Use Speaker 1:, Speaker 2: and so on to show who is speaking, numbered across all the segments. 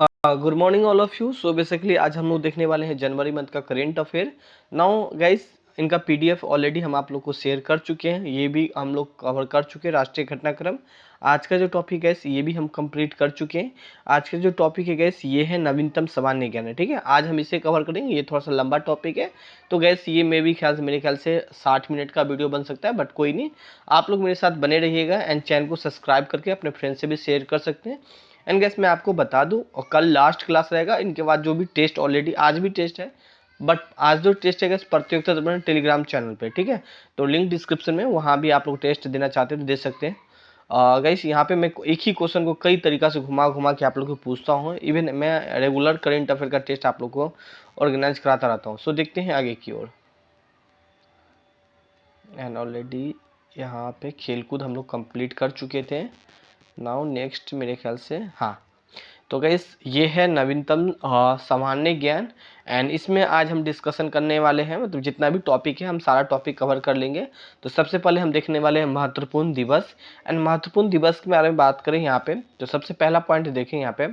Speaker 1: Good morning all of you. So basically आज हम लोग देखने वाले हैं जनवरी मंथ का करेंट अफेयर। नाउ गाइस, इनका पीडीएफ ऑलरेडी हम आप लोग को शेयर कर चुके हैं, ये भी हम लोग कवर कर चुके हैं राष्ट्रीय घटनाक्रम। आज का जो टॉपिक है ये भी हम कंप्लीट कर चुके हैं। आज का जो टॉपिक है गैस ये है नवीनतम सामान्य ज्ञान है, ठीक है। आज हम इसे कवर करेंगे, ये थोड़ा सा लंबा टॉपिक है तो गैस ये मेरे ख्याल से 60 मिनट का वीडियो बन सकता है, बट कोई नहीं, आप लोग मेरे साथ बने रहिएगा एंड चैनल को सब्सक्राइब करके अपने फ्रेंड से भी शेयर कर सकते हैं। एंड गैस मैं आपको बता दूं, और कल लास्ट क्लास रहेगा, इनके बाद जो भी टेस्ट, ऑलरेडी आज भी टेस्ट है, बट आज जो टेस्ट है गैस प्रतियोगिता दर्पण टेलीग्राम चैनल पे, ठीक है। तो लिंक डिस्क्रिप्शन में, वहाँ भी आप लोग टेस्ट देना चाहते हैं तो दे सकते हैं। गाइस यहाँ पे मैं एक ही क्वेश्चन को कई तरीका से घुमा घुमा के आप लोग को पूछता हूँ। इवन मैं रेगुलर करेंट अफेयर का टेस्ट आप लोग को ऑर्गेनाइज कराता रहता हूँ। सो देखते हैं आगे की ओर। एंड ऑलरेडी यहाँ पे खेलकूद हम लोग कंप्लीट कर चुके थे। नाउ नेक्स्ट मेरे ख्याल से, हाँ, तो गाइस ये है नवीनतम सामान्य ज्ञान। एंड इसमें आज हम डिस्कशन करने वाले हैं, मतलब जितना भी टॉपिक है हम सारा टॉपिक कवर कर लेंगे। तो सबसे पहले हम देखने वाले हैं महत्वपूर्ण दिवस। एंड महत्वपूर्ण दिवस के बारे में बात करें यहाँ पे, तो सबसे पहला पॉइंट देखें यहाँ पे,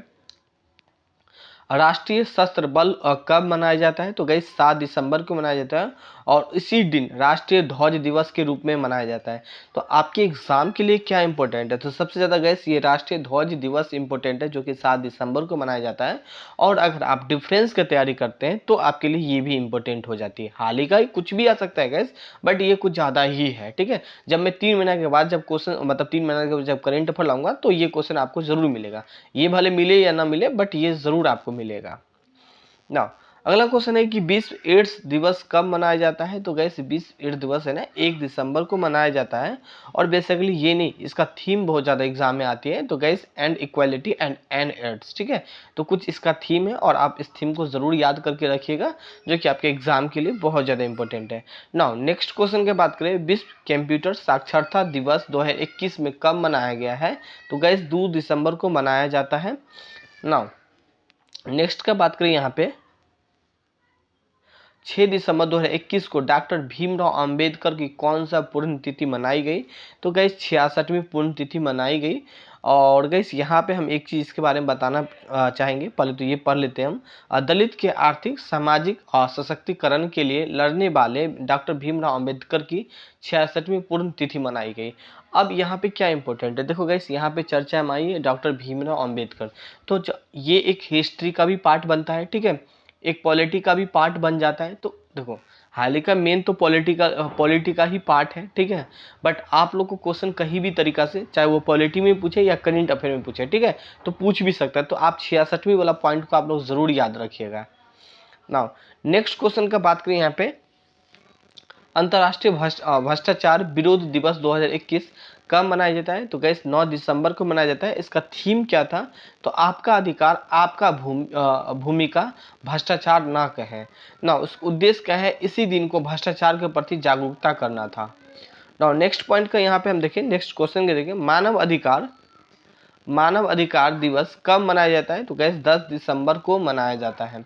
Speaker 1: राष्ट्रीय सशस्त्र बल कब मनाया जाता है? तो गई 7 दिसंबर को मनाया जाता है, और इसी दिन राष्ट्रीय ध्वज दिवस के रूप में मनाया जाता है। तो आपके एग्जाम के लिए क्या इंपॉर्टेंट है? तो सबसे ज़्यादा गैस ये राष्ट्रीय ध्वज दिवस इंपॉर्टेंट है, जो कि 7 दिसंबर को मनाया जाता है। और अगर आप डिफेंस की तैयारी करते हैं तो आपके लिए ये भी इंपॉर्टेंट हो जाती है। हाल ही का ही कुछ भी आ सकता है गैस, बट ये कुछ ज़्यादा ही है, ठीक है। जब मैं 3 महीने के बाद जब क्वेश्चन, मतलब 3 महीने के बाद जब करेंट अफेयर लाऊंगा, तो ये क्वेश्चन आपको जरूर मिलेगा। ये भले मिले या ना मिले, बट ये जरूर आपको मिलेगा ना। अगला क्वेश्चन है कि विश्व एड्स दिवस कब मनाया जाता है? तो गैस विश्व एड्स दिवस है ना 1 दिसंबर को मनाया जाता है। और बेसिकली ये नहीं, इसका थीम बहुत ज़्यादा एग्जाम में आती है। तो gas and equality and aids, ठीक है। तो कुछ इसका थीम है और आप इस थीम को ज़रूर याद करके रखिएगा, जो कि आपके एग्जाम के लिए बहुत ज़्यादा इंपॉर्टेंट है। नाउ नेक्स्ट क्वेश्चन की बात करें, विश्व कंप्यूटर साक्षरता दिवस 2021 में कब मनाया गया है? तो गैस 2 दिसंबर को मनाया जाता है। नाउ नेक्स्ट का बात करें यहाँ पे, 6 दिसंबर 2021 को डॉक्टर भीमराव अंबेडकर की कौन सा पुण्यतिथि मनाई गई? तो गैस 66वीं पुण्यतिथि मनाई गई। और गैस यहाँ पे हम एक चीज़ इसके बारे में बताना चाहेंगे। पहले तो ये पढ़ लेते हैं हम। दलित के आर्थिक सामाजिक सशक्तिकरण के लिए लड़ने वाले डॉक्टर भीमराव अंबेडकर की 66वीं पुण्यतिथि मनाई गई। अब यहाँ पे क्या इंपॉर्टेंट है, देखो गैस, यहाँ पे चर्चा में आई है डॉक्टर भीमराव अंबेडकर। तो ये एक हिस्ट्री का भी पार्ट बनता है, ठीक है, एक पॉलिटी का भी पार्ट बन जाता है। तो देखो, हाल ही का मेन तो पॉलिटी का ही पार्ट है, ठीक है। बट आप लोग को क्वेश्चन कहीं भी तरीका से, चाहे वो पॉलिटी में पूछे या करेंट अफेयर में पूछे, ठीक है, तो पूछ भी सकता है। तो आप 66वीं वाला पॉइंट को आप लोग जरूर याद रखिएगा। नाउ नेक्स्ट क्वेश्चन का बात करें यहाँ पे, अंतर्राष्ट्रीय भ्रष्टाचार विरोध दिवस 2021 कब मनाया जाता है? तो गैस 9 दिसंबर को मनाया जाता है। इसका थीम क्या था? तो आपका अधिकार, आपका भूमिका, भ्रष्टाचार ना कहें ना। उस उद्देश्य क्या है? इसी दिन को भ्रष्टाचार के प्रति जागरूकता करना था। नाउ नेक्स्ट पॉइंट का यहाँ पे हम देखें, नेक्स्ट क्वेश्चन के देखें, मानव अधिकार दिवस कब मनाया जाता है? तो गैस 10 दिसंबर को मनाया जाता है।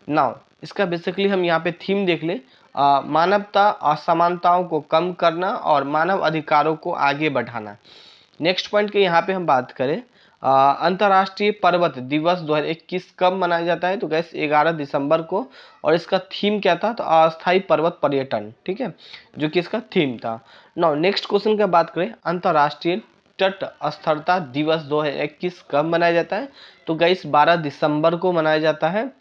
Speaker 1: नाउ इसका बेसिकली हम यहाँ पे थीम देख ले, मानवता असमानताओं को कम करना और मानव अधिकारों को आगे बढ़ाना। नेक्स्ट पॉइंट के यहाँ पे हम बात करें, अंतर्राष्ट्रीय पर्वत दिवस 2021 कब मनाया जाता है? तो गैस 11 दिसंबर को। और इसका थीम क्या था? तो अस्थायी पर्वत पर्यटन, ठीक है, जो कि इसका थीम था। नाउ नेक्स्ट क्वेश्चन की बात करें, अंतर्राष्ट्रीय तट स्थिरता दिवस 2021 कब मनाया जाता है? तो गैस 12 दिसंबर को मनाया जाता है।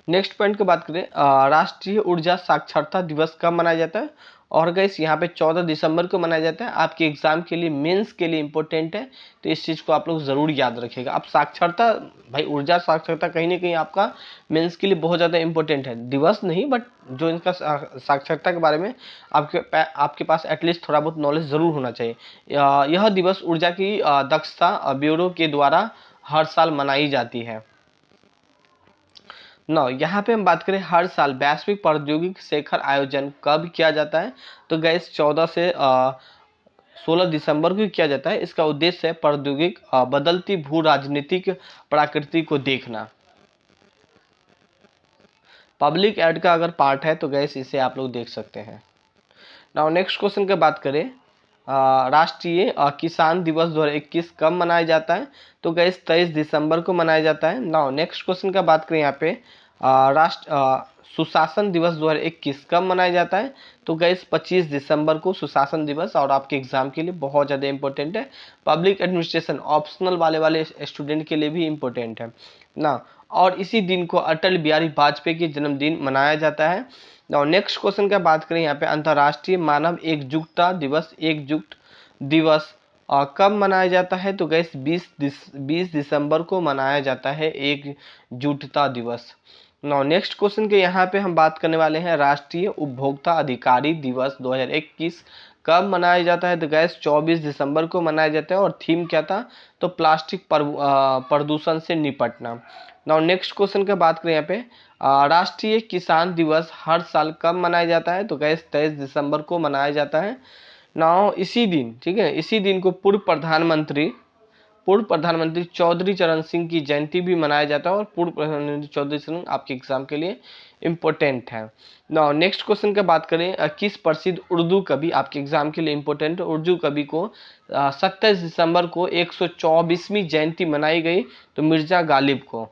Speaker 1: नेक्स्ट पॉइंट की बात करें, राष्ट्रीय ऊर्जा साक्षरता दिवस कब मनाया जाता है? और गैस यहाँ पे 14 दिसंबर को मनाया जाता है। आपके एग्जाम के लिए, मेंस के लिए इंपॉर्टेंट है, तो इस चीज़ को आप लोग ज़रूर याद रखिएगा। अब साक्षरता, भाई ऊर्जा साक्षरता कहीं ना कहीं आपका मेंस के लिए बहुत ज़्यादा इंपॉर्टेंट है, दिवस नहीं, बट जो इनका साक्षरता के बारे में आपके पास एटलीस्ट थोड़ा बहुत नॉलेज ज़रूर होना चाहिए। यह दिवस ऊर्जा की दक्षता ब्यूरो के द्वारा हर साल मनाई जाती है। नौ यहाँ पे हम बात करें, हर साल वैश्विक प्रौद्योगिकी शिखर आयोजन कब किया जाता है? तो गैस 14 से 16 दिसंबर को किया जाता है। इसका उद्देश्य है प्रौद्योगिक बदलती भू राजनीतिक प्रकृति को देखना। पब्लिक एड का अगर पार्ट है तो गैस इसे आप लोग देख सकते हैं। नाउ नेक्स्ट क्वेश्चन की बात करें, राष्ट्रीय किसान दिवस 2021 कब मनाया जाता है? तो गैस 23 दिसंबर को मनाया जाता है। नाउ नेक्स्ट क्वेश्चन का बात करें यहाँ पे, सुशासन दिवस 2021 कब मनाया जाता है? तो गैस 25 दिसंबर को सुशासन दिवस, और आपके एग्जाम के लिए बहुत ज़्यादा इंपॉर्टेंट है। पब्लिक एडमिनिस्ट्रेशन ऑप्शनल वाले स्टूडेंट के लिए भी इंपॉर्टेंट है ना। और इसी दिन को अटल बिहारी वाजपेयी के जन्मदिन मनाया जाता है। नाउ नेक्स्ट क्वेश्चन का बात करें यहाँ पे, अंतर्राष्ट्रीय मानव एकजुटता दिवस कब मनाया जाता है? तो गैस 20 दिसंबर को मनाया जाता है एकजुटता दिवस। नाउ नेक्स्ट क्वेश्चन के यहाँ पे हम बात करने वाले हैं, राष्ट्रीय उपभोक्ता अधिकारी दिवस 2021 कब मनाया जाता है? तो गैस 24 दिसंबर को मनाया जाता है, और थीम क्या था? तो प्लास्टिक प्रदूषण से निपटना। नाउ नेक्स्ट क्वेश्चन का बात करें यहाँ पे, राष्ट्रीय किसान दिवस हर साल कब मनाया जाता है? तो गैस 23 दिसंबर को मनाया जाता है। नाउ इसी दिन, ठीक है, इसी दिन को पूर्व प्रधानमंत्री चौधरी चरण सिंह की जयंती भी मनाया जाता है, और पूर्व प्रधानमंत्री चौधरी सिंह आपके एग्जाम के लिए इम्पोर्टेंट है। नाउ नेक्स्ट क्वेश्चन का बात करें, किस प्रसिद्ध उर्दू कवि, आपके एग्जाम के लिए इम्पोर्टेंट उर्दू कवि को 27 दिसंबर को 124वीं जयंती मनाई गई? तो मिर्जा गालिब को।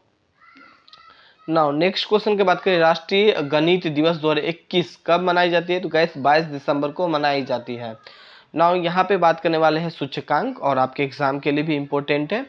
Speaker 1: नाउ नेक्स्ट क्वेश्चन की बात करें, राष्ट्रीय गणित दिवस 2021 कब मनाई जाती है? तो गैस 22 दिसंबर को मनाई जाती है। नाउ यहाँ पे बात करने वाले हैं सूचकांक, और आपके एग्जाम के लिए भी इम्पोर्टेंट है।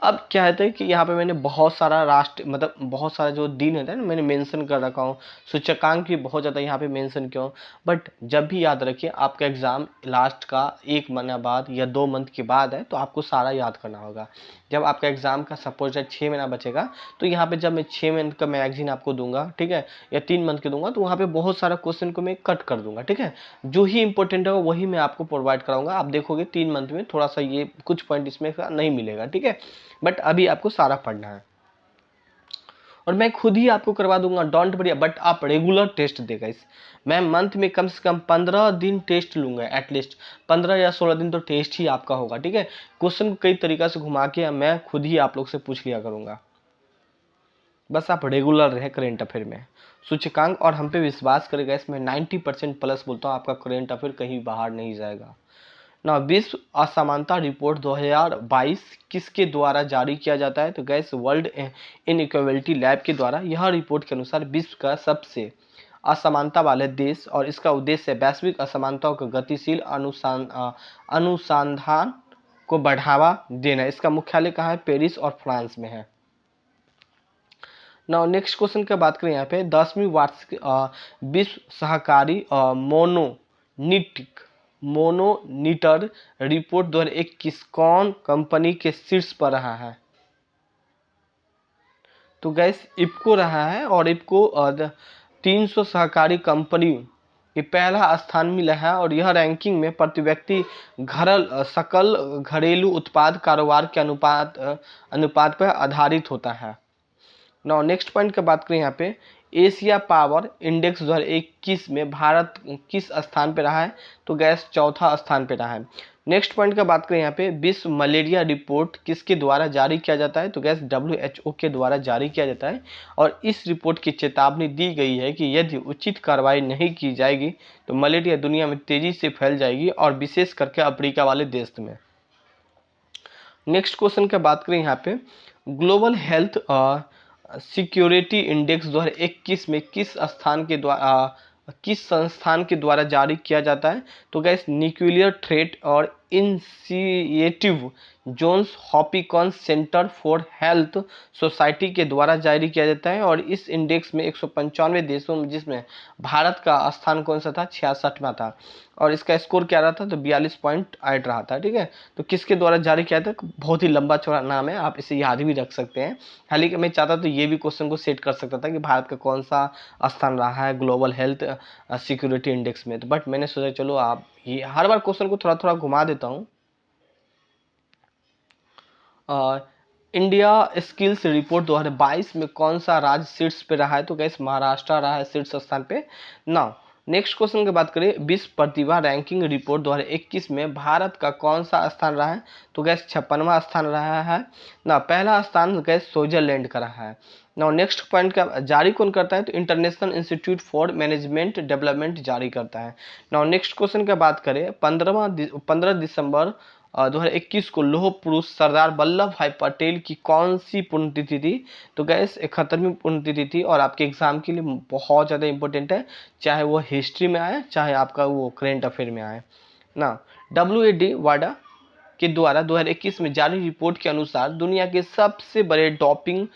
Speaker 1: अब क्या होता है कि यहाँ पे मैंने बहुत सारा मतलब बहुत सारा जो दिन होता है ना, मैंने मेंशन कर रखा हूँ। सूचकांक भी बहुत ज़्यादा यहाँ पे मेंशन क्यों, बट जब भी याद रखिए आपका एग्ज़ाम लास्ट का 1 महीना बाद या 2 मंथ के बाद है, तो आपको सारा याद करना होगा। जब आपका एग्ज़ाम का सपोज 6 महीना बचेगा, तो यहाँ पे जब मैं 6 मंथ का मैगजीन आपको दूंगा, ठीक है, या 3 मंथ के दूंगा, तो वहाँ पे बहुत सारा क्वेश्चन को मैं कट कर दूंगा, ठीक है। जो ही इंपॉर्टेंट होगा वही मैं आपको प्रोवाइड कराऊंगा। आप देखोगे 3 मंथ में थोड़ा सा ये कुछ पॉइंट इसमें नहीं मिलेगा, ठीक है, बट अभी आपको सारा पढ़ना है, और मैं खुद ही आपको करवा दूंगा, डोंट वरी। बट आप रेगुलर टेस्ट देगा इस, मैं मंथ में कम से कम 15 दिन टेस्ट लूंगा, एटलीस्ट 15 या 16 दिन तो टेस्ट ही आपका होगा, ठीक है। क्वेश्चन कई तरीका से घुमा के मैं खुद ही आप लोग से पूछ लिया करूंगा, बस आप रेगुलर रहे करेंट अफेयर में। सूचकांक और हम पे विश्वास करेगा, इसमें 90% प्लस बोलता हूँ, आपका करेंट अफेयर कहीं बाहर नहीं जाएगा ना। विश्व असमानता रिपोर्ट 2022 किसके द्वारा जारी किया जाता है? तो गैस वर्ल्ड इनइक्वालिटी लैब के द्वारा। यह रिपोर्ट के अनुसार विश्व का सबसे असमानता वाले देश, और इसका उद्देश्य वैश्विक असमानताओं को गतिशील अनुसंधान को बढ़ावा देना। इसका मुख्यालय कहाँ है? पेरिस और फ्रांस में है। नाउ नेक्स्ट क्वेश्चन की बात करें यहाँ पे, 10वीं वार्षिक विश्व सहकारी मोनोनीटर रिपोर्ट 2021 कौन कंपनी के शीर्ष पर रहा है? तो गैस इफ्को रहा है, और इफ्को 300 सहकारी कंपनी ये पहला स्थान मिला है, और यह रैंकिंग में प्रति व्यक्ति सकल घरेलू उत्पाद कारोबार के अनुपात पर आधारित होता है। नाउ नेक्स्ट पॉइंट की बात करें यहाँ पे, एशिया पावर इंडेक्स 2021 में भारत किस स्थान पे रहा है? तो गैस चौथा स्थान पे रहा है। नेक्स्ट पॉइंट का बात करें यहाँ पे, विश्व मलेरिया रिपोर्ट किसके द्वारा जारी किया जाता है? तो गैस WHO के द्वारा जारी किया जाता है, और इस रिपोर्ट की चेतावनी दी गई है कि यदि उचित कार्रवाई नहीं की जाएगी तो मलेरिया दुनिया में तेजी से फैल जाएगी, और विशेष करके अफ्रीका वाले देश में। नेक्स्ट क्वेश्चन की बात करें यहाँ पे, ग्लोबल हेल्थ सिक्योरिटी इंडेक्स 2021 में किस संस्थान के द्वारा जारी किया जाता है? तो गैस न्यूक्लियर थ्रेट और initiative Johns Hopkins centre for health society के द्वारा जारी किया जाता है, और इस इंडेक्स में 195 देशों में, जिसमें भारत का स्थान कौन सा था? 66वां था, और इसका स्कोर क्या रहा था? तो 42.8 रहा था, ठीक है। तो किसके द्वारा जारी किया था? बहुत ही लंबा चौड़ा नाम है, आप इसे याद भी रख सकते हैं। हालांकि मैं चाहता तो ये भी क्वेश्चन को सेट कर सकता था कि भारत का कौन सा स्थान रहा है ग्लोबल हेल्थ सिक्योरिटी इंडेक्स में, तो बट मैंने सोचा चलो आप ये हर बार क्वेश्चन को थोड़ा थोड़ा घुमा देता हूँ। इंडिया स्किल्स रिपोर्ट 2022 में कौन सा राज्य शीर्ष पे रहा है? तो गैस महाराष्ट्र रहा है शीर्ष स्थान पे। नाउ नेक्स्ट क्वेश्चन की बात करें, विश्व प्रतिभा रैंकिंग रिपोर्ट 2021 में भारत का कौन सा स्थान रहा है? तो गैस 56वां स्थान रहा है ना। पहला स्थान गैस स्विट्जरलैंड का रहा है ना। नेक्स्ट पॉइंट का जारी कौन करता है? तो international institute for management development जारी करता है ना। नेक्स्ट क्वेश्चन की बात करें, 15 दिसंबर 2021 को लौह पुरुष सरदार वल्लभ भाई पटेल की कौन सी पुण्यतिथि थी? तो गैस 71वीं पुण्यतिथि थी और आपके एग्जाम के लिए बहुत ज़्यादा इंपॉर्टेंट है, चाहे वो हिस्ट्री में आए चाहे आपका वो करेंट अफेयर में आए ना। WAD वाडा के द्वारा 2021 में जारी रिपोर्ट के अनुसार दुनिया के सबसे बड़े डोपिंग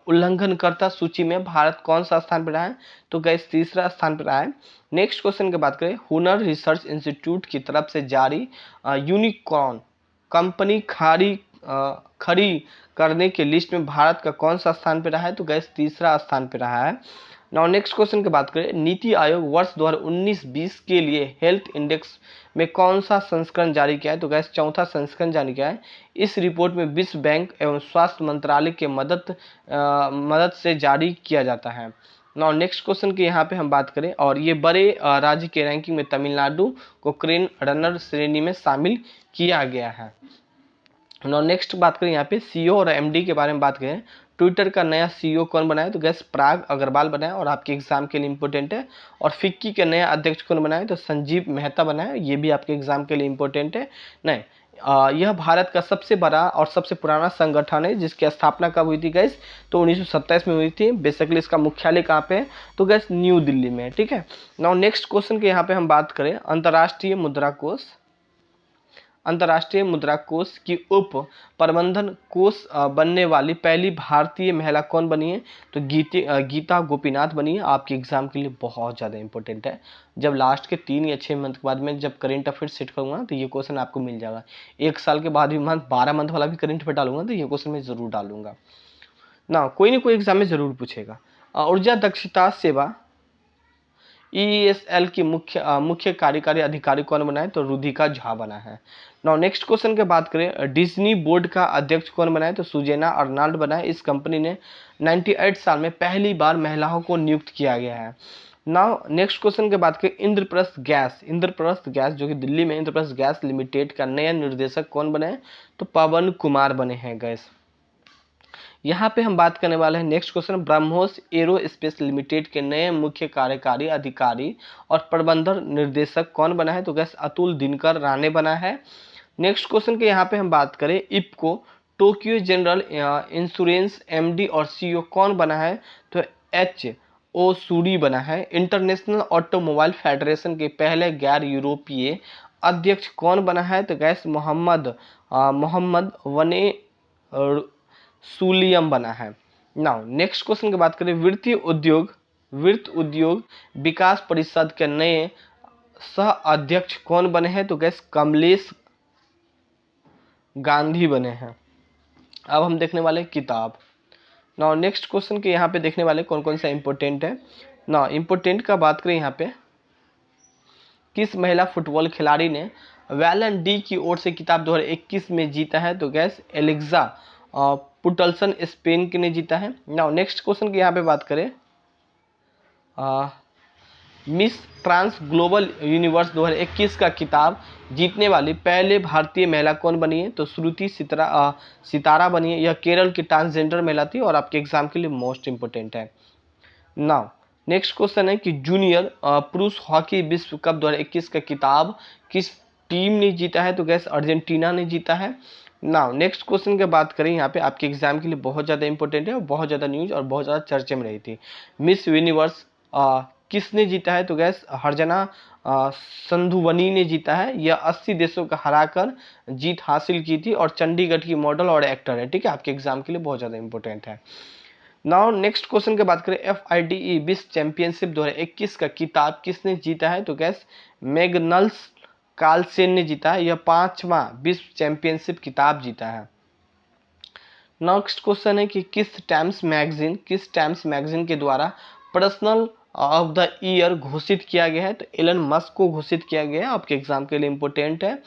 Speaker 1: उल्लंघनकर्ता सूची में भारत कौन सा स्थान पर रहा है? तो गैस तीसरा स्थान पर रहा है। नेक्स्ट क्वेश्चन की बात करें, हुनर रिसर्च इंस्टीट्यूट की तरफ से जारी यूनिकॉर्न कंपनी खड़ी करने के लिस्ट में भारत का कौन सा स्थान पर रहा है? तो गैस तीसरा स्थान पर रहा है। नाउ नेक्स्ट क्वेश्चन की बात करें, नीति आयोग वर्ष 2019-20 के लिए हेल्थ इंडेक्स में कौन सा संस्करण जारी किया है? तो गैस चौथा संस्करण जारी किया है। इस रिपोर्ट में विश्व बैंक एवं स्वास्थ्य मंत्रालय के मदद से जारी किया जाता है। नाउ नेक्स्ट क्वेश्चन की यहाँ पे हम बात करें, और ये बड़े राज्य के रैंकिंग में तमिलनाडु को क्रेन रनर श्रेणी में शामिल किया गया है। नाउ नेक्स्ट बात करें यहाँ पे CEO और MD के बारे में बात करें। ट्विटर का नया CEO कौन बनाया? तो गैस पराग अग्रवाल बनाया और आपके एग्जाम के लिए इंपॉर्टेंट है। और फिक्की के नया अध्यक्ष कौन बनाया? तो संजीव मेहता बनाया, ये भी आपके एग्जाम के लिए इंपॉर्टेंट है। नहीं, यह भारत का सबसे बड़ा और सबसे पुराना संगठन है जिसकी स्थापना कब हुई थी गैस? तो 1927 में हुई थी। बेसिकली इसका मुख्यालय कहाँ पे है? तो गैस न्यू दिल्ली में, ठीक है। नाउ नेक्स्ट क्वेश्चन के यहाँ पे हम बात करें, अंतर्राष्ट्रीय मुद्रा कोष की उप प्रबंधन कोष बनने वाली पहली भारतीय महिला कौन बनी है? तो गीता गोपीनाथ बनी है। आपके एग्जाम के लिए बहुत ज़्यादा इंपॉर्टेंट है। जब लास्ट के 3 या 6 मंथ के बाद में जब करेंट अफेयर सेट करूँगा तो ये क्वेश्चन आपको मिल जाएगा। 1 साल के बाद भी 12 मंथ वाला भी करेंट अफेयर डालूंगा तो ये क्वेश्चन मैं जरूर डालूंगा ना, कोई एग्जाम में जरूर पूछेगा। ऊर्जा दक्षता सेवा ESL की मुख्य कार्यकारी अधिकारी कौन बना है? तो रुधिका झा बना है। नाउ नेक्स्ट क्वेश्चन की बात करें, डिज्नी बोर्ड का अध्यक्ष कौन बना है? तो सुजेना अर्नाल्ड बना है। इस कंपनी ने 98 साल में पहली बार महिलाओं को नियुक्त किया गया है। नाउ नेक्स्ट क्वेश्चन की बात करें, इंद्रप्रस्थ गैस जो कि दिल्ली में इंद्रप्रस्थ गैस लिमिटेड का नया निर्देशक कौन बने हैं? तो पवन कुमार बने हैं गैस। यहाँ पे हम बात करने वाले हैं next question, BrahMos aerospace limited के नए मुख्य कार्यकारी अधिकारी और प्रबंधन निर्देशक कौन बना है? तो गैस अतुल दिनकर राणे बना है। नेक्स्ट क्वेश्चन के यहाँ पे हम बात करें, इप्को टोक्यो जनरल इंश्योरेंस MD और CEO कौन बना है? तो HO सूरी बना है। इंटरनेशनल ऑटोमोबाइल फेडरेशन के पहले गैर यूरोपीय अध्यक्ष कौन बना है? तो गैस मोहम्मद वने सूलियम बना है। नाउ नेक्स्ट क्वेश्चन की बात करें, वित्त उद्योग विकास परिषद के नए सह अध्यक्ष कौन बने हैं? तो गैस कमलेश गांधी बने हैं। अब हम देखने वाले किताब। नाउ नेक्स्ट क्वेश्चन के यहाँ पे देखने वाले कौन कौन सा इंपॉर्टेंट है ना। इंपॉर्टेंट का बात करें यहाँ पे, किस महिला फुटबॉल खिलाड़ी ने वैलन डी की ओर से किताब 2021 में जीता है? तो गैस एलेक्सा पुटलसन स्पेन के ने जीता है। नाउ नेक्स्ट क्वेश्चन की यहाँ पे बात करें, मिस ट्रांस ग्लोबल यूनिवर्स 2021 का किताब जीतने वाली पहले भारतीय महिला कौन बनी है? तो श्रुति सितारा बनी है। यह केरल की ट्रांसजेंडर महिला थी और आपके एग्जाम के लिए मोस्ट इंपोर्टेंट है। नाउ नेक्स्ट क्वेश्चन है कि जूनियर पुरुष हॉकी विश्व कप 2021 का किताब किस टीम ने जीता है? तो गैस अर्जेंटीना ने जीता है। नाउ नेक्स्ट क्वेश्चन की बात करें, यहाँ पे आपके एग्जाम के लिए बहुत ज़्यादा इंपॉर्टेंट है और बहुत ज़्यादा न्यूज और बहुत ज़्यादा चर्चे में रही थी। मिस यूनिवर्स किसने जीता है? तो गैस हरजना संधुवनी ने जीता है। यह 80 देशों का हराकर जीत हासिल की थी और चंडीगढ़ की मॉडल और एक्टर है, ठीक है। आपके एग्जाम के लिए बहुत ज़्यादा इंपॉर्टेंट है। नाउ नेक्स्ट क्वेश्चन की बात करें, FIDE विश्व चैंपियनशिप 2021 का किताब किसने जीता है? तो गैस मैग्नस कार्लसेन ने जीता है। यह 5वां विश्व चैंपियनशिप किताब जीता है। नेक्स्ट क्वेश्चन है कि किस टाइम्स मैगजीन के द्वारा पर्सनल ऑफ द ईयर घोषित किया गया है? तो एलन मस्क को घोषित किया गया है। आपके एग्जाम के लिए इंपॉर्टेंट है।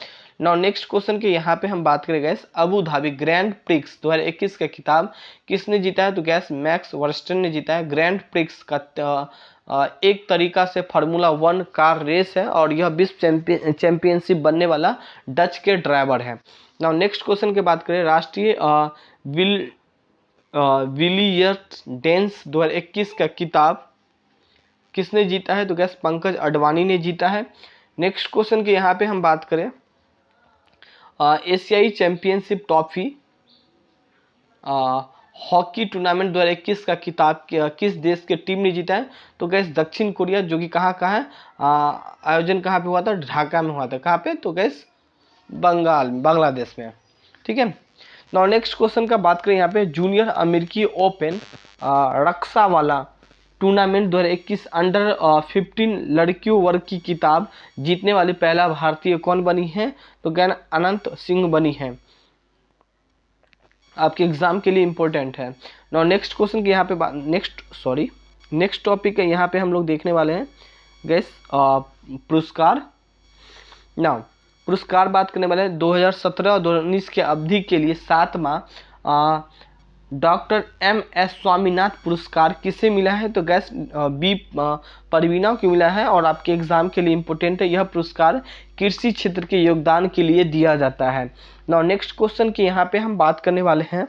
Speaker 1: नाउ नेक्स्ट क्वेश्चन के यहाँ पे हम बात करें gas, Abu Dhabi grand prix 2021 का खिताब किसने जीता है? तो गैस मैक्स वर्स्टन ने जीता है। ग्रैंड प्रिक्स का एक तरीका से फार्मूला 1 कार रेस है और यह विश्व चैंपियनशिप बनने वाला डच के ड्राइवर है। नाउ नेक्स्ट क्वेश्चन की बात करें, राष्ट्रीय विलियर्ड्स डेंस 2021 का खिताब किसने जीता है? तो गैस पंकज अडवाणी ने जीता है। नेक्स्ट क्वेश्चन के यहाँ पे हम बात करें, एशियाई चैंपियनशिप ट्रॉफी हॉकी टूर्नामेंट 2021 का खिताब किस देश के टीम ने जीता है? तो गैस दक्षिण कोरिया, जो कि कहाँ का है, आयोजन कहाँ पे हुआ था? ढाका में हुआ था। कहाँ पे? तो गैस बांग्लादेश में। ठीक है। नाउ नेक्स्ट क्वेश्चन का बात करें यहाँ पे, जूनियर अमेरिकी ओपन रक्षा वाला टूर्नामेंट 2021 अंडर 15 लड़कियों वर्ग की किताब जीतने वाली पहला भारतीय कौन बनी है? तो ज्ञान अनंत सिंह बनी है। आपके एग्जाम के लिए इंपॉर्टेंट है। नाउ नेक्स्ट क्वेश्चन के यहाँ पे नेक्स्ट टॉपिक है, यहाँ पे हम लोग देखने वाले हैं गैस पुरस्कार। नाउ पुरस्कार बात करने वाले हैं 2017 और 2019 के अवधि के लिए 7वां डॉक्टर MS स्वामीनाथ पुरस्कार किसे मिला है? तो गैस बी परवीना को मिला है और आपके एग्जाम के लिए इंपॉर्टेंट है। यह पुरस्कार कृषि क्षेत्र के योगदान के लिए दिया जाता है। नाउ नेक्स्ट क्वेश्चन की यहाँ पे हम बात करने वाले हैं,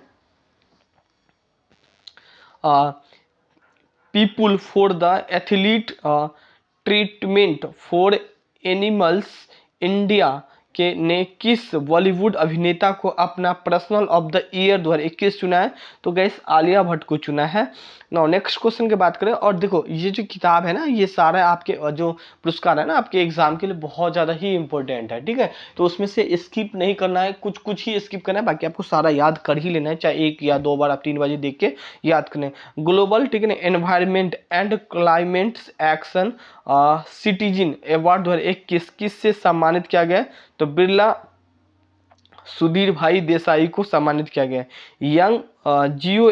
Speaker 1: people for the athlete treatment for animals India के ने किस बॉलीवुड अभिनेता को अपना पर्सनल ऑफ द ईयर 2021 चुना है? तो गैस आलिया भट्ट को चुना है। नाउ नेक्स्ट क्वेश्चन की बात करें, और देखो ये जो किताब है ना, ये सारा आपके जो पुरस्कार है ना, आपके एग्जाम के लिए बहुत ज़्यादा ही इंपॉर्टेंट है। ठीक है, तो उसमें से स्किप नहीं करना है, कुछ कुछ ही स्किप करना है, बाकी आपको सारा याद कर ही लेना है, चाहे 1 या 2 बार आप 3 बार देख के याद करें। ग्लोबल ठीक है environment and climate action citizen award 2021 किससे सम्मानित किया गया? तो बिरला सुधीर भाई देसाई को सम्मानित किया गया। यंग जियो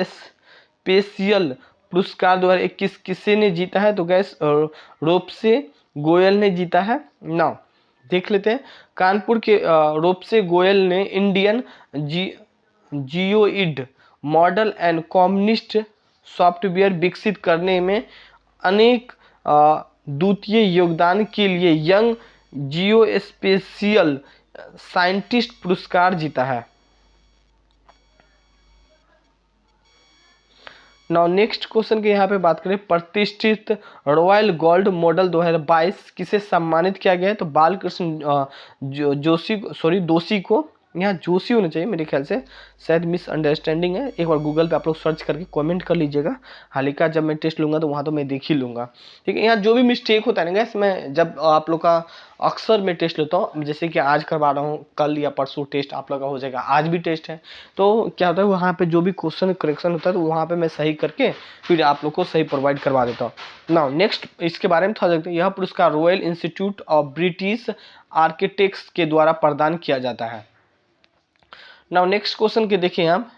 Speaker 1: स्पेशियल पुरस्कार 2021 किसे ने जीता है? तो गैस रोपसे गोयल ने जीता है। नाउ देख लेते हैं, कानपुर के रोपसे गोयल ने Indian geoid model and communist software विकसित करने में अनेक द्वितीय योगदान के लिए यंग जियो स्पेशियल साइंटिस्ट पुरस्कार जीता है। नाउ नेक्स्ट क्वेश्चन के यहाँ पे बात करें, प्रतिष्ठित रॉयल गोल्ड मॉडल 2022 किसे सम्मानित किया गया है? तो बालकृष्ण दोषी को, यहाँ जोशी होना चाहिए मेरे ख्याल से, शायद मिसअंडरस्टैंडिंग है। एक बार गूगल पे आप लोग सर्च करके कमेंट कर लीजिएगा। हालांकि जब मैं टेस्ट लूँगा तो वहाँ तो मैं देख ही लूँगा। ठीक है, यहाँ जो भी मिस्टेक होता है ना गैस, मैं जब आप लोग का अक्सर मैं टेस्ट लेता हूँ, जैसे कि आज करवा रहा हूँ, कल या परसों टेस्ट आप लोग का हो जाएगा, आज भी टेस्ट है, तो क्या होता है वहाँ पे जो भी क्वेश्चन करेक्शन होता है तो वहाँ पे मैं सही करके फिर आप लोग को सही प्रोवाइड करवा देता हूँ। नाउ नेक्स्ट इसके बारे में थोड़ा देखते हैं। यह पुरस्कार royal institute of British architects के द्वारा प्रदान किया जाता है। नाउ नेक्स्ट क्वेश्चन के देखिए आप,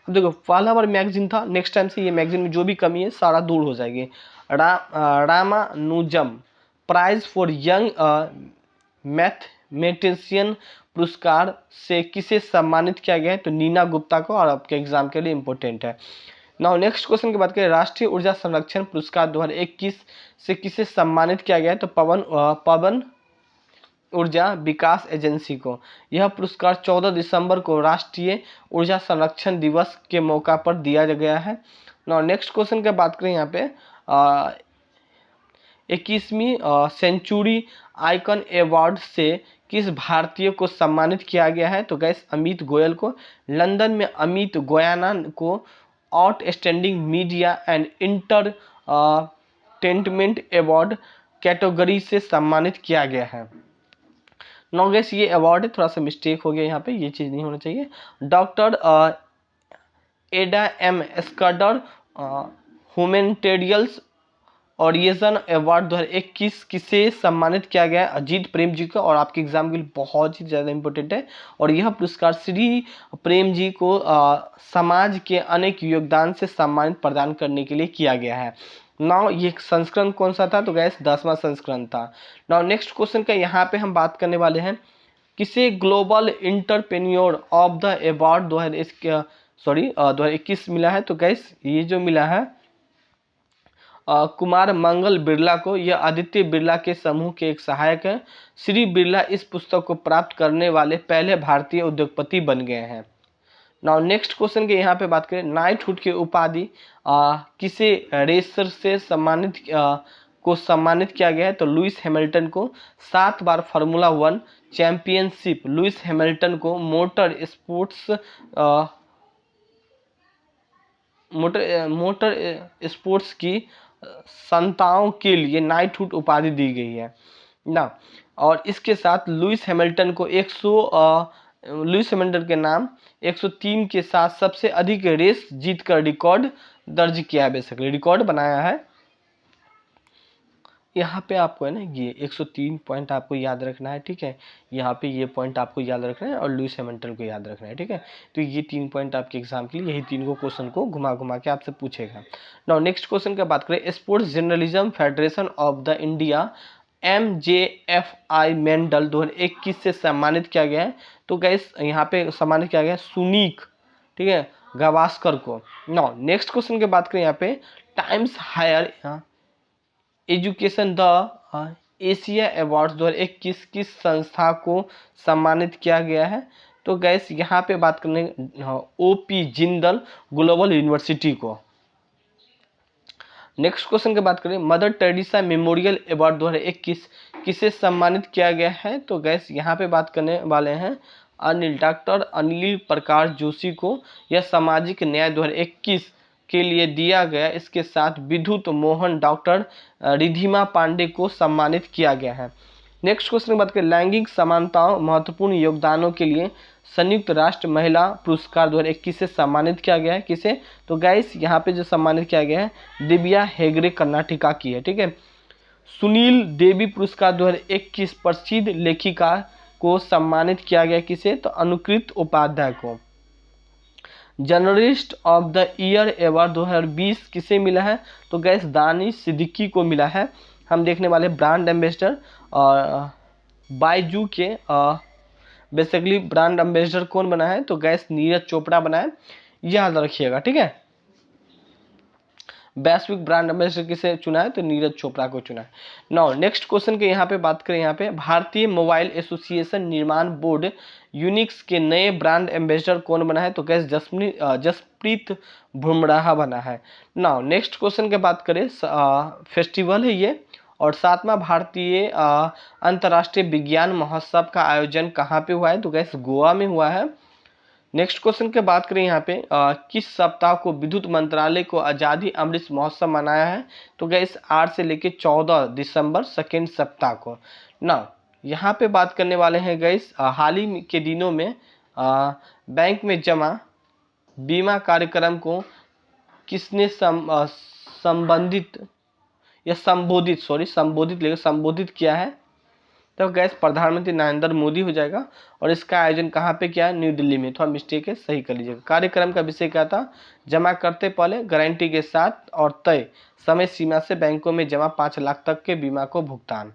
Speaker 1: अब देखो पहला बार मैगजीन था, नेक्स्ट टाइम से ये मैगजीन में जो भी कमी है सारा दूर हो जाएगी। Ramanujan prize for young mathematician पुरस्कार से किसे सम्मानित किया गया है? तो नीना गुप्ता को, और आपके एग्जाम के लिए इंपॉर्टेंट है। नाउ नेक्स्ट क्वेश्चन की बात करें, राष्ट्रीय ऊर्जा संरक्षण पुरस्कार 2021 से किसे सम्मानित किया गया है? तो पवन ऊर्जा विकास एजेंसी को। यह पुरस्कार 14 दिसंबर को राष्ट्रीय ऊर्जा संरक्षण दिवस के मौका पर दिया गया है। नाउ नेक्स्ट क्वेश्चन की बात करें, यहाँ पे 21वीं सेंचुरी आइकन अवार्ड से किस भारतीय को सम्मानित किया गया है? तो गैस अमित गोयल को। लंदन में अमित गोयाना को outstanding media and entertainment award category से सम्मानित किया गया है। नो गैस ये अवार्ड है, थोड़ा सा मिस्टेक हो गया यहाँ पे, ये चीज़ नहीं होना चाहिए। डॉक्टर एडा एम स्कर्डर ह्यूमैनिटेरियंस ओरिएंटल अवार्ड 2021 किसे सम्मानित किया गया है? अजीत प्रेम जी को, और आपके एग्जाम के लिए बहुत ही ज़्यादा इंपॉर्टेंट है। और यह पुरस्कार श्री प्रेम जी को समाज के अनेक योगदान से सम्मानित प्रदान करने के लिए किया गया है। नाउ ये संस्करण कौन सा था? तो गैस 10वां संस्करण था। नाउ नेक्स्ट क्वेश्चन का यहाँ पे हम बात करने वाले हैं, किसे global entrepreneur of the award 2021 मिला है? तो गैस ये जो मिला है कुमार मंगल बिरला को। यह आदित्य बिरला के समूह के एक सहायक हैं। श्री बिरला इस पुस्तक को प्राप्त करने वाले पहले भारतीय उद्योगपति बन गए हैं। नाउ नेक्स्ट क्वेश्चन के यहाँ पे बात करें, नाइटहुड की उपाधि किसे रेसर से को सम्मानित किया गया है? तो लुइस हैमिल्टन को। 7 बार फार्मूला 1 चैंपियनशिप लुइस हैमिल्टन को। मोटर स्पोर्ट्स की संस्थाओं के लिए नाइटहुड उपाधि दी गई है ना। और इसके साथ लुइस हैमिल्टन को लुइस हैमिल्टन के नाम 103 के साथ सबसे अधिक रेस जीतकर रिकॉर्ड दर्ज किया है, बेसिकली रिकॉर्ड बनाया है। यहाँ पे आपको है ना ये 103 पॉइंट आपको याद रखना है, ठीक है। यहाँ पे ये पॉइंट आपको याद रखना है और लुइस हैमिल्टन को याद रखना है, ठीक है। तो ये 3 पॉइंट आपके एग्जाम के लिए, यही 3 को क्वेश्चन को घुमा घुमा के आपसे पूछेगा। नाउ नेक्स्ट क्वेश्चन की बात करें, sports journalism federation of the India MJFI Mendel 2021 से सम्मानित किया गया है। तो गैस यहाँ पे सम्मानित किया गया है सुनीक, ठीक है, गावस्कर को। नाउ नेक्स्ट क्वेश्चन की बात करें यहाँ पे, Times Higher Education the Asia award 2021 किस संस्था को सम्मानित किया गया है? तो गैस यहाँ पे बात करने OP जिंदल ग्लोबल यूनिवर्सिटी को। नेक्स्ट क्वेश्चन की बात करें, मदर टेरेसा मेमोरियल अवार्ड 2021 किसे सम्मानित किया गया है? तो गैस यहाँ पे बात करने वाले हैं डॉक्टर अनिल प्रकाश जोशी को। यह सामाजिक न्याय 2021 के लिए दिया गया। इसके साथ विद्युत मोहन डॉक्टर रिधिमा पांडे को सम्मानित किया गया है। नेक्स्ट क्वेश्चन की बात करें, लैंगिक समानताओं महत्वपूर्ण योगदानों के लिए संयुक्त राष्ट्र महिला पुरस्कार 2021 से सम्मानित किया गया है। किसे? तो गाइस यहाँ पे जो सम्मानित किया गया है दिव्या हेगड़े कर्नाटका की है, ठीक है। सुनील देवी पुरस्कार 2021 प्रसिद्ध लेखिका को सम्मानित किया गया। किसे? तो अनुकृत उपाध्याय को। Journalist of the year award 2020 किसे मिला है? तो गैस दानिश सिद्दीकी को मिला है। हम देखने वाले ब्रांड एम्बेसडर बायजू के बेसिकली ब्रांड एम्बेसडर कौन बना है? तो गैस नीरज चोपड़ा बना है, याद रखिएगा, ठीक है। वैश्विक ब्रांड एम्बेसडर किसे चुना है? तो नीरज चोपड़ा को चुना है। नाउ नेक्स्ट क्वेश्चन के यहाँ पे बात करें, यहाँ पे भारतीय मोबाइल एसोसिएशन निर्माण बोर्ड यूनिक्स के नए ब्रांड एम्बेसडर कौन बना है? तो गैस जसप्रीत बुमराह बना है। नाउ नेक्स्ट क्वेश्चन की बात करें, फेस्टिवल है ये, और 7वां भारतीय अंतर्राष्ट्रीय विज्ञान महोत्सव का आयोजन कहाँ पे हुआ है? तो गैस गोवा में हुआ है। नेक्स्ट क्वेश्चन की बात करें यहाँ पे, किस सप्ताह को विद्युत मंत्रालय को आज़ादी अमृत महोत्सव मनाया है? तो गैस 8 से लेकर 14 दिसंबर सेकेंड सप्ताह को। ना यहाँ पे बात करने वाले हैं गैस, हाल ही के दिनों में बैंक में जमा बीमा कार्यक्रम को किसने संबोधित किया है? तो गैस प्रधानमंत्री नरेंद्र मोदी हो जाएगा। और इसका आयोजन कहाँ पे किया है? न्यू दिल्ली में। थोड़ा मिस्टेक है, सही कर लीजिएगा। कार्यक्रम का विषय क्या था? जमा करते पहले गारंटी के साथ और तय समय सीमा से बैंकों में जमा 5 लाख तक के बीमा को भुगतान।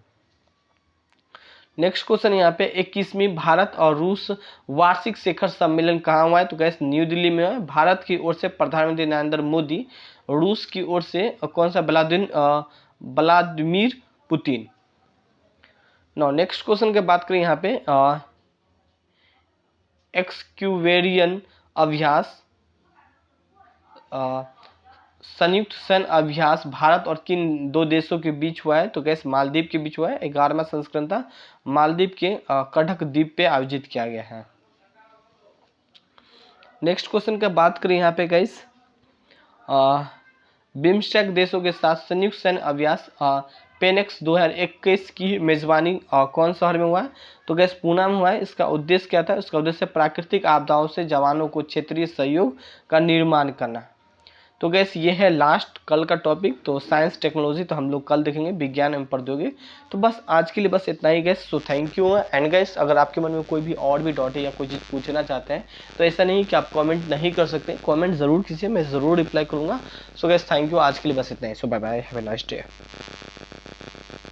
Speaker 1: नेक्स्ट क्वेश्चन यहाँ पे, 21वीं भारत और रूस वार्षिक शिखर सम्मेलन कहाँ हुआ है? तो गैस न्यू दिल्ली में है। भारत की ओर से प्रधानमंत्री नरेंद्र मोदी, रूस की ओर से कौन सा? Vladimir Putin. No next question की बात करें यहाँ पे, एक्सक्यूवेरियन अभ्यास संयुक्त सैन्य अभ्यास भारत और किन 2 देशों के बीच हुआ है? तो गैस मालदीव के बीच हुआ है। 11वां संस्करण था, मालदीव के कटक द्वीप पे आयोजित किया गया है। नेक्स्ट क्वेश्चन की बात करें यहाँ पे गैस, बिम्स्टेक देशों के साथ संयुक्त सैन्य अभ्यास पेनेक्स 2021 की मेजबानी कौन शहर में हुआ है? तो गैस पूना में हुआ है। इसका उद्देश्य क्या था? इसका उद्देश्य प्राकृतिक आपदाओं से जवानों को क्षेत्रीय सहयोग का निर्माण करना। तो गैस ये है लास्ट कल का टॉपिक, तो साइंस टेक्नोलॉजी तो हम लोग कल देखेंगे, विज्ञान एवं प्रौद्योगिकी। तो बस आज के लिए बस इतना ही guys. So thank you. And guys अगर आपके मन में कोई भी और भी डाउट है या कोई चीज़ पूछना चाहते हैं तो ऐसा नहीं कि आप कमेंट नहीं कर सकते, कमेंट ज़रूर कीजिए, मैं ज़रूर रिप्लाई करूँगा। सो गैस थैंक यू, आज के लिए बस इतना ही। So bye bye, have a nice day.